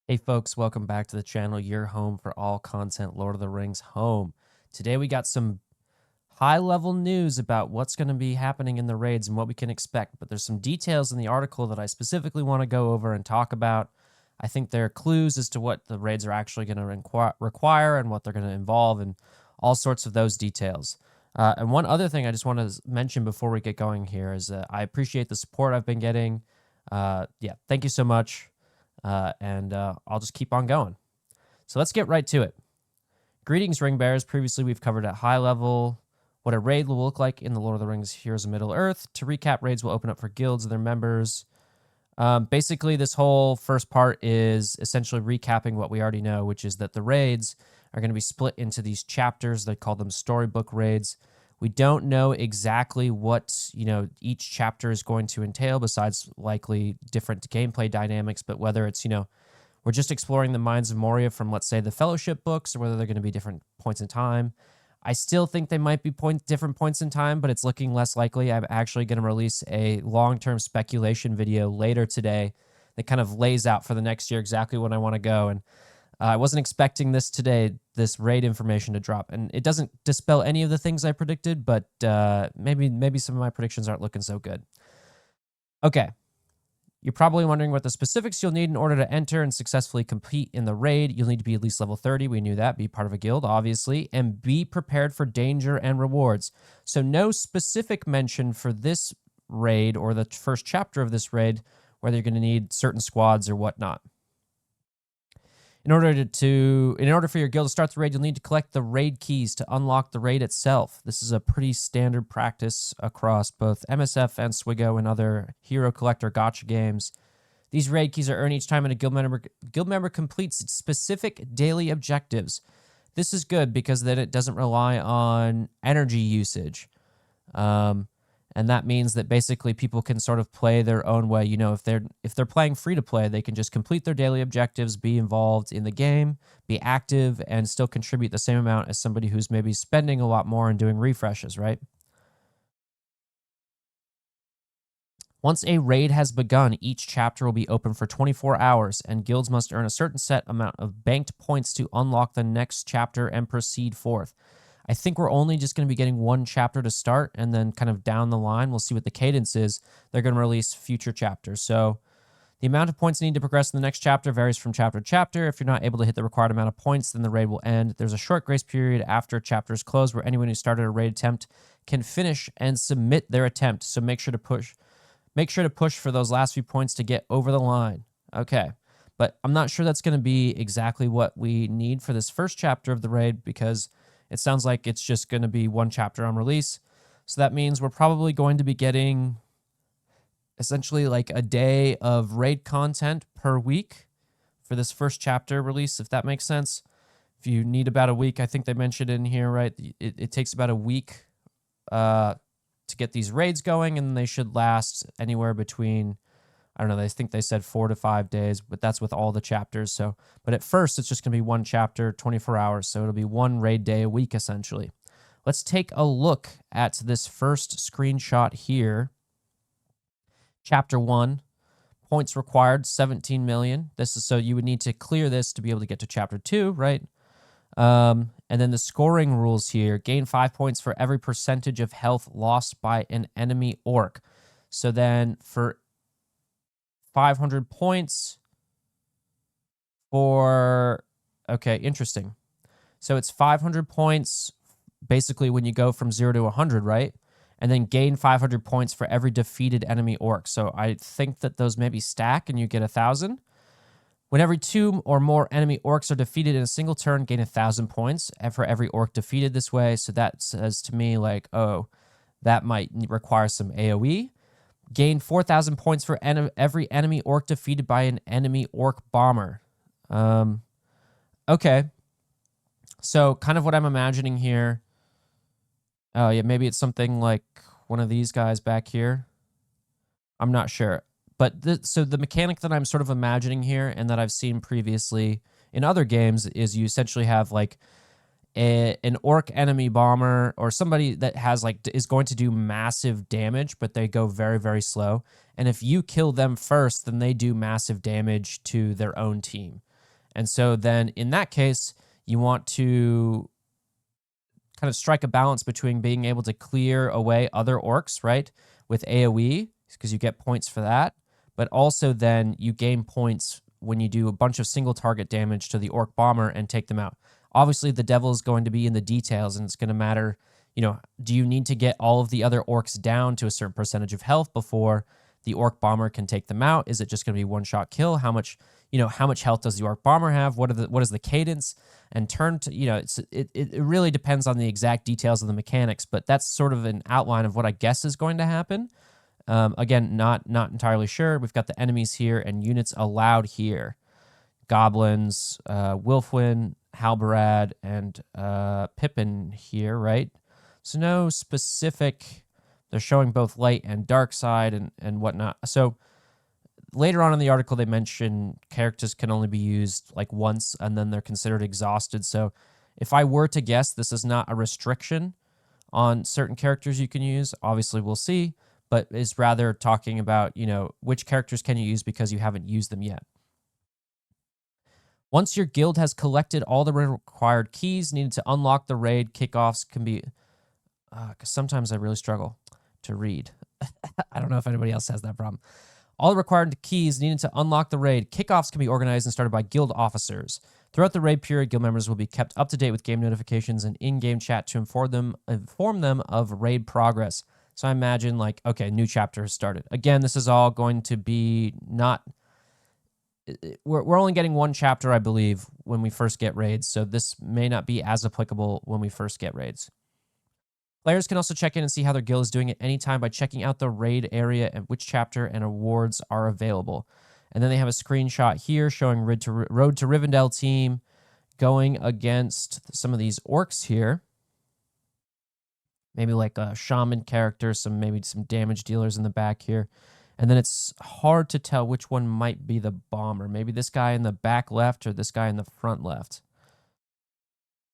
Hey folks, welcome back to the channel, your home for all content Lord of the Rings home. Today we got some high-level news about what's going to be happening in the raids and what we can expect, but there's some details in the article that I specifically want to go over and talk about. I think there are clues as to what the raids are actually going to require and what they're going to involve and all sorts of those details. And one other thing I just want to mention before we get going here is I appreciate the support I've been getting. Thank you so much. I'll just keep on going. So let's get right to it. Greetings, Ring Bearers. Previously, we've covered at high level what a raid will look like in the Lord of the Rings Heroes of Middle-earth. To recap, raids will open up for guilds and their members. Basically, this whole first part is essentially recapping what we already know, which is that the raids are going to be split into these chapters. They call them storybook raids. We don't know exactly what, each chapter is going to entail besides likely different gameplay dynamics, but whether it's, we're just exploring the Mines of Moria from, let's say, the Fellowship books, or whether they're going to be different points in time. I still think they might be different points in time, but it's looking less likely. I'm actually going to release a long-term speculation video later today that kind of lays out for the next year exactly when I want to go. And I wasn't expecting this raid information to drop. And it doesn't dispel any of the things I predicted, but maybe some of my predictions aren't looking so good. Okay. You're probably wondering what the specifics you'll need in order to enter and successfully compete in the raid. You'll need to be at least level 30. We knew that. Be part of a guild, obviously. And be prepared for danger and rewards. So no specific mention for this raid or the first chapter of this raid, whether you're going to need certain squads or whatnot. In order for your guild to start the raid, you'll need to collect the raid keys to unlock the raid itself. This is a pretty standard practice across both MSF and Swigo and other hero collector gacha games. These raid keys are earned each time a guild member completes specific daily objectives. This is good because then it doesn't rely on energy usage. And that means that basically people can sort of play their own way. If they're playing free to play, they can just complete their daily objectives, be involved in the game, be active, and still contribute the same amount as somebody who's maybe spending a lot more and doing refreshes, right? Once a raid has begun, each chapter will be open for 24 hours, and guilds must earn a certain set amount of banked points to unlock the next chapter and proceed forth. I think we're only just going to be getting one chapter to start, and then kind of down the line, we'll see what the cadence is. They're going to release future chapters. So the amount of points needed to progress in the next chapter varies from chapter to chapter. If you're not able to hit the required amount of points, then the raid will end. There's a short grace period after chapters close where anyone who started a raid attempt can finish and submit their attempt. So make sure to push for those last few points to get over the line. Okay. But I'm not sure that's going to be exactly what we need for this first chapter of the raid, because it sounds like it's just going to be one chapter on release. So that means we're probably going to be getting essentially like a day of raid content per week for this first chapter release, if that makes sense. If you need about a week, I think they mentioned in here, right? It takes about a week to get these raids going, and they should last anywhere between, I don't know, they think they said 4 to 5 days, but that's with all the chapters. So, but at first, it's just going to be one chapter, 24 hours. So it'll be one raid day a week, essentially. Let's take a look at this first screenshot here. Chapter 1, points required, 17 million. This is so you would need to clear this to be able to get to chapter 2, right? And then the scoring rules here. Gain 5 points for every percentage of health lost by an enemy orc. So then for 500 points for, okay, interesting. So it's 500 points basically when you go from 0 to 100, right? And then gain 500 points for every defeated enemy orc. So I think that those maybe stack and you get 1,000. Whenever 2 or more enemy orcs are defeated in a single turn, gain 1,000 points for every orc defeated this way. So that says to me like, oh, that might require some AoE. Gain 4,000 points for every enemy orc defeated by an enemy orc bomber. Okay. So kind of what I'm imagining here. Oh, yeah, maybe it's something like one of these guys back here. I'm not sure. But so the mechanic that I'm sort of imagining here and that I've seen previously in other games is you essentially have like an orc enemy bomber or somebody that has like is going to do massive damage, but they go very, very slow. And if you kill them first, then they do massive damage to their own team. And so then in that case, you want to kind of strike a balance between being able to clear away other orcs, right, with AoE, because you get points for that, but also then you gain points when you do a bunch of single target damage to the orc bomber and take them out. Obviously, the devil is going to be in the details, and it's going to matter, do you need to get all of the other orcs down to a certain percentage of health before the orc bomber can take them out? Is it just going to be one-shot kill? How much health does the orc bomber have? What is the cadence? And it really depends on the exact details of the mechanics, but that's sort of an outline of what I guess is going to happen. Again, not entirely sure. We've got the enemies here and units allowed here. Goblins, Wilfwin, Halbarad, and Pippin here, right? So no specific. They're showing both light and dark side and whatnot. So later on in the article, they mention characters can only be used like once, and then they're considered exhausted. So if I were to guess, this is not a restriction on certain characters you can use. Obviously, we'll see, but is rather talking about, which characters can you use because you haven't used them yet. Once your guild has collected all the required keys needed to unlock the raid, kickoffs can be... because sometimes I really struggle to read. I don't know if anybody else has that problem. All the required keys needed to unlock the raid. Kickoffs can be organized and started by guild officers. Throughout the raid period, guild members will be kept up to date with game notifications and in-game chat to inform them of raid progress. So I imagine okay, new chapter has started. Again, this is all going to be not... We're only getting one chapter, I believe, when we first get raids, so this may not be as applicable when we first get raids. Players can also check in and see how their guild is doing at any time by checking out the raid area and which chapter and awards are available. And then they have a screenshot here showing Road to Rivendell team going against some of these orcs here. Maybe like a shaman character, maybe some damage dealers in the back here. And then it's hard to tell which one might be the bomber. Maybe this guy in the back left or this guy in the front left.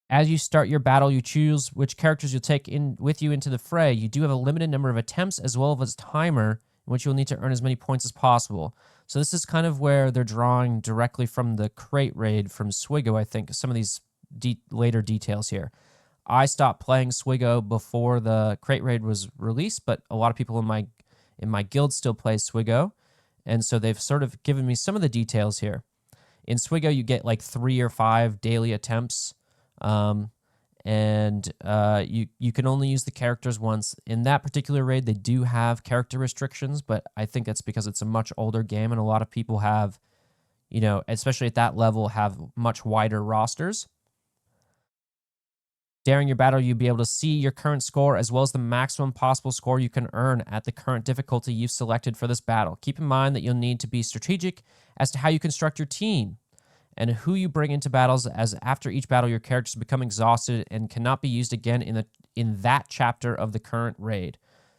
As you start your battle, you choose which characters you'll take in with you into the fray. You do have a limited number of attempts as well as a timer in which you'll need to earn as many points as possible. So this is kind of where they're drawing directly from the crate raid from Swigo, I think, some of these later details here. I stopped playing Swigo before the crate raid was released, but a lot of people in my guild still play Swigo, and so they've sort of given me some of the details here. In Swigo, you get like 3 or 5 daily attempts. You can only use the characters once. In that particular raid, they do have character restrictions, but I think that's because it's a much older game and a lot of people have, especially at that level, have much wider rosters. During your battle, you'll be able to see your current score as well as the maximum possible score you can earn at the current difficulty you've selected for this battle. Keep in mind that you'll need to be strategic as to how you construct your team and who you bring into battles, as after each battle, your characters become exhausted and cannot be used again in that chapter of the current raid.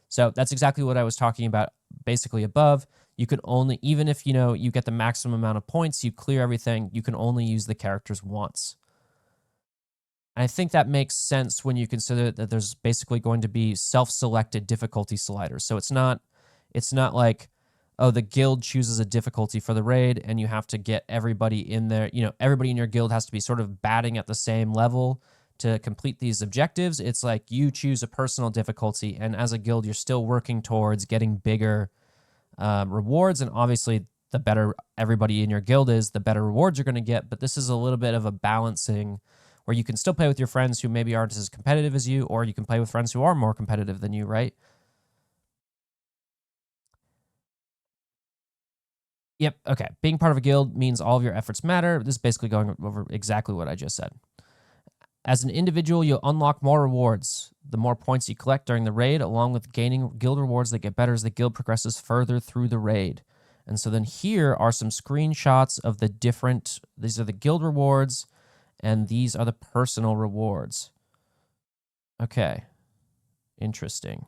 So that's exactly what I was talking about basically above. You can only, even if, you get the maximum amount of points, you clear everything, you can only use the characters once. And I think that makes sense when you consider that there's basically going to be self-selected difficulty sliders. So it's not like, oh, the guild chooses a difficulty for the raid and you have to get everybody in there. Everybody in your guild has to be sort of batting at the same level to complete these objectives. It's like you choose a personal difficulty, and as a guild, you're still working towards getting bigger rewards. And obviously, the better everybody in your guild is, the better rewards you're going to get. But this is a little bit of a balancing where you can still play with your friends who maybe aren't as competitive as you, or you can play with friends who are more competitive than you, right? Yep, okay. Being part of a guild means all of your efforts matter. This is basically going over exactly what I just said. As an individual, you'll unlock more rewards. The more points you collect during the raid, along with gaining guild rewards that get better as the guild progresses further through the raid. And so then here are some screenshots of the different, these are the guild rewards, and these are the personal rewards. Okay, interesting.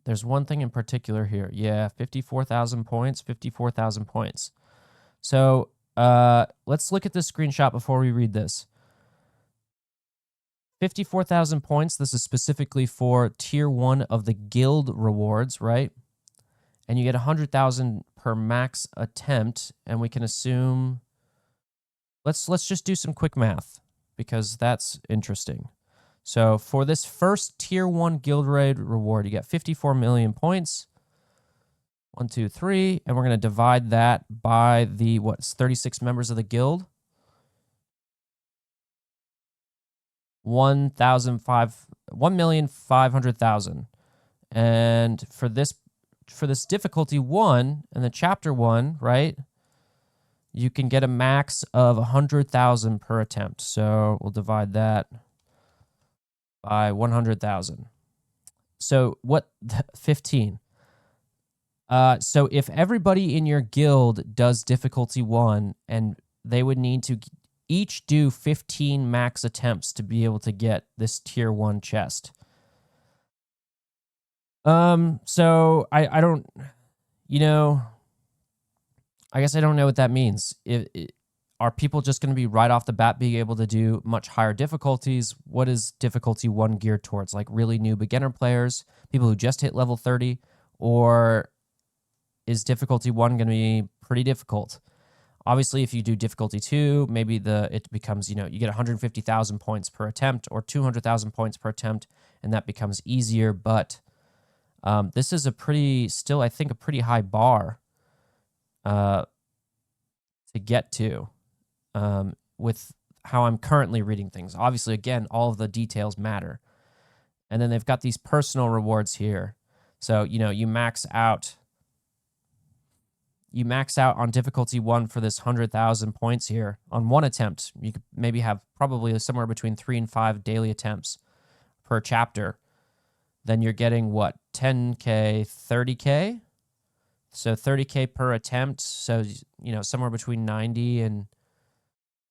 There's one thing in particular here. Yeah, 54,000 points, 54,000 points. So let's look at this screenshot before we read this. 54,000 points. This is specifically for tier 1 of the guild rewards, right? and you get 100,000 per max attempt, and we can assume, let's just do some quick math because that's interesting. So for this first tier 1 guild raid reward, you get 54 million points. 1, 2, 3, and we're going to divide that by the 36 members of the guild. 1,500,000. And for this difficulty 1 and the chapter 1, right? You can get a max of 100,000 per attempt. So we'll divide that by 100,000. So what 15? So if everybody in your guild does difficulty 1, and they would need to each do 15 max attempts to be able to get this tier 1 chest. So I don't, I guess I don't know what that means. Are people just going to be right off the bat being able to do much higher difficulties? What is difficulty 1 geared towards? Like really new beginner players, people who just hit level 30, or is difficulty 1 going to be pretty difficult? Obviously, if you do difficulty 2, maybe it becomes, you get 150,000 points per attempt or 200,000 points per attempt, and that becomes easier. But this is I think, a pretty high bar to get to with how I'm currently reading things. Obviously, again, all of the details matter. And then they've got these personal rewards here. So, you max out on difficulty 1 for this 100,000 points here on 1 attempt. You could maybe have probably somewhere between 3 and 5 daily attempts per chapter. Then you're getting 10K, 30K? So 30K per attempt. So, somewhere between 90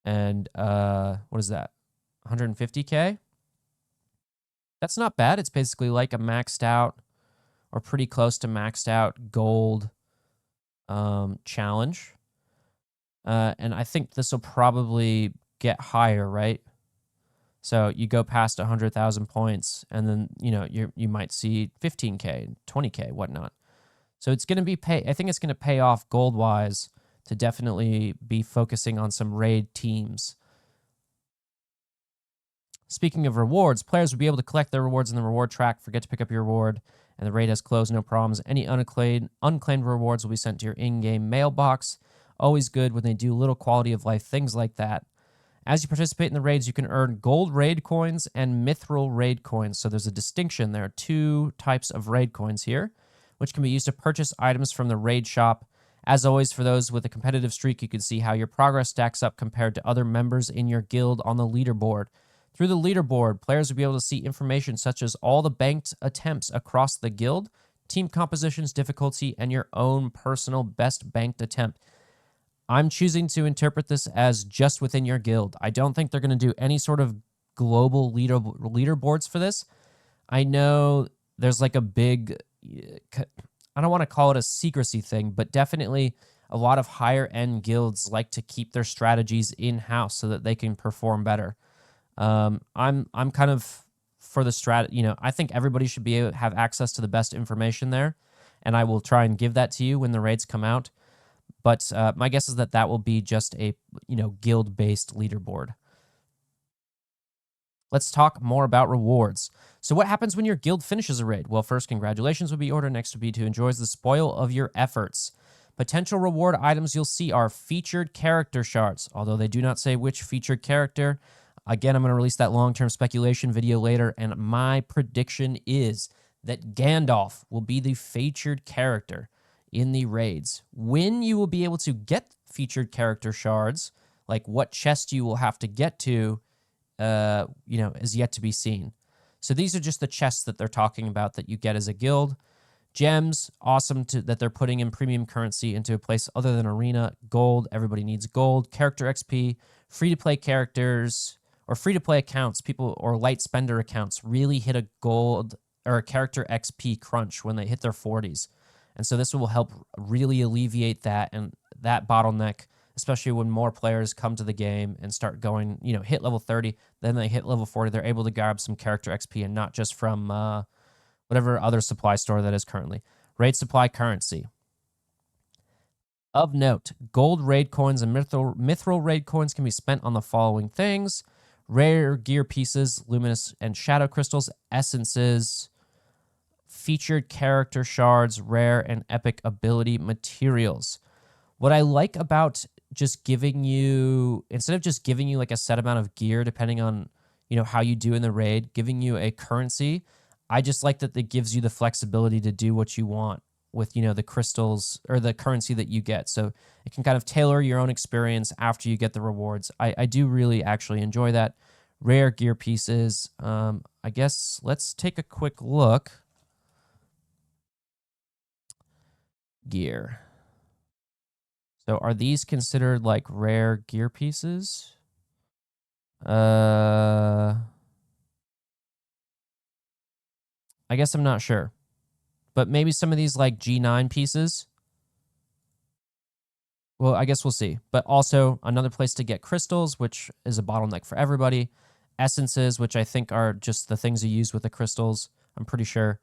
and what is that? 150K? That's not bad. It's basically like a maxed out or pretty close to maxed out gold challenge. And I think this will probably get higher, right? So you go past 100,000 points, and then, you might see 15K, 20K, whatnot. So it's going to be I think it's going to pay off gold-wise to definitely be focusing on some raid teams. Speaking of rewards, players will be able to collect their rewards in the reward track. Forget to pick up your reward, and the raid has closed, no problems. Any unclaimed rewards will be sent to your in-game mailbox. Always good when they do little quality of life things like that. As you participate in the raids, you can earn gold raid coins and mithril raid coins. So there's a distinction. There are 2 types of raid coins here, which can be used to purchase items from the raid shop. As always, for those with a competitive streak, you can see how your progress stacks up compared to other members in your guild on the leaderboard. Through the leaderboard, players will be able to see information such as all the banked attempts across the guild, team compositions, difficulty, and your own personal best banked attempt. I'm choosing to interpret this as just within your guild. I don't think they're going to do any sort of global leaderboards for this. I know there's like a big, I don't want to call it a secrecy thing, but definitely a lot of higher end guilds like to keep their strategies in-house so that they can perform better. I'm kind of for the I think everybody should be able to have access to the best information there, and I will try and give that to you when the raids come out. But my guess is that will be just a guild-based leaderboard. Let's talk more about rewards. So what happens when your guild finishes a raid? Well, first, congratulations will be ordered. Next would be to enjoy the spoil of your efforts. Potential reward items you'll see are featured character shards, although they do not say which featured character. Again, I'm going to release that long-term speculation video later, and my prediction is that Gandalf will be the featured character in the raids. When you will be able to get featured character shards, like what chest you will have to get to, is yet to be seen. So these are just the chests that they're talking about that you get as a guild. Gems, awesome that they're putting in premium currency into a place other than Arena. Gold, everybody needs gold. Character XP, free-to-play characters, or free-to-play accounts, people or light spender accounts really hit a gold or a character XP crunch when they hit their 40s. And so this will help really alleviate that and that bottleneck, especially when more players come to the game and start going, hit level 30, then they hit level 40, they're able to grab some character XP and not just from whatever other supply store that is currently. Raid supply currency. Of note, gold raid coins and mithril raid coins can be spent on the following things: rare gear pieces, luminous and shadow crystals, essences, featured character shards, rare and epic ability materials. What I like about just giving you, instead of just giving you like a set amount of gear, depending on, how you do in the raid, giving you a currency, I just like that it gives you the flexibility to do what you want with, the crystals or the currency that you get. So it can kind of tailor your own experience after you get the rewards. I do really actually enjoy that. Rare gear pieces. I guess let's take a quick look. Gear. So are these considered like rare gear pieces? I guess I'm not sure. But maybe some of these like G9 pieces. Well, I guess we'll see. But also another place to get crystals, which is a bottleneck for everybody. Essences, which I think are just the things you use with the crystals, I'm pretty sure.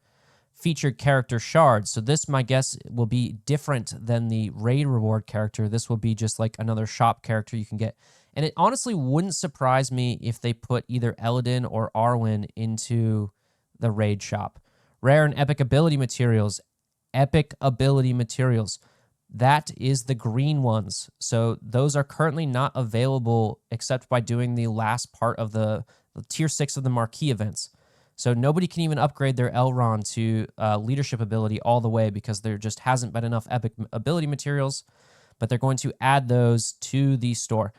Featured character shards. So this, my guess, will be different than the raid reward character. This will be just like another shop character you can get. And it honestly wouldn't surprise me if they put either Eladin or Arwen into the raid shop. Rare and epic ability materials. Epic ability materials. That is the green ones. So those are currently not available except by doing the last part of the tier 6 of the marquee events. So nobody can even upgrade their Elrond to leadership ability all the way because there just hasn't been enough epic ability materials, but they're going to add those to the store.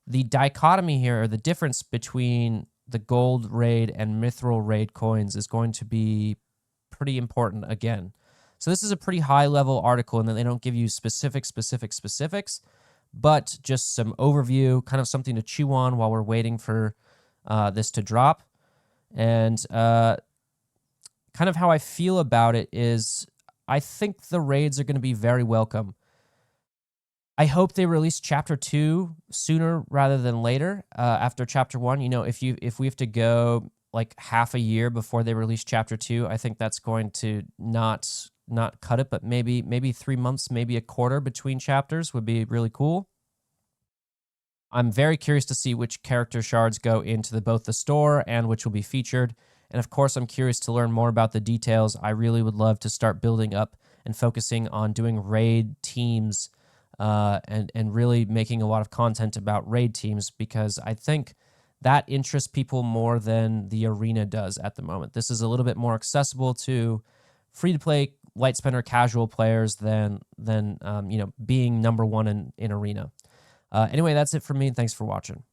The dichotomy here, or the difference between the gold raid and mithril raid coins, is going to be pretty important again. So this is a pretty high level article, and then they don't give you specifics, but just some overview, kind of something to chew on while we're waiting for this to drop. And kind of how I feel about it is I think the raids are going to be very welcome. I hope they release Chapter 2 sooner rather than later after Chapter 1. If we have to go like half a year before they release Chapter 2, I think that's going to not cut it, but maybe 3 months, maybe a quarter between chapters would be really cool. I'm very curious to see which character shards go into both the store and which will be featured. And of course, I'm curious to learn more about the details. I really would love to start building up and focusing on doing raid teams and really making a lot of content about raid teams, because I think that interests people more than the arena does at the moment. This is a little bit more accessible to free-to-play light spender casual players than being number one in arena. Anyway, that's it for me. Thanks for watching.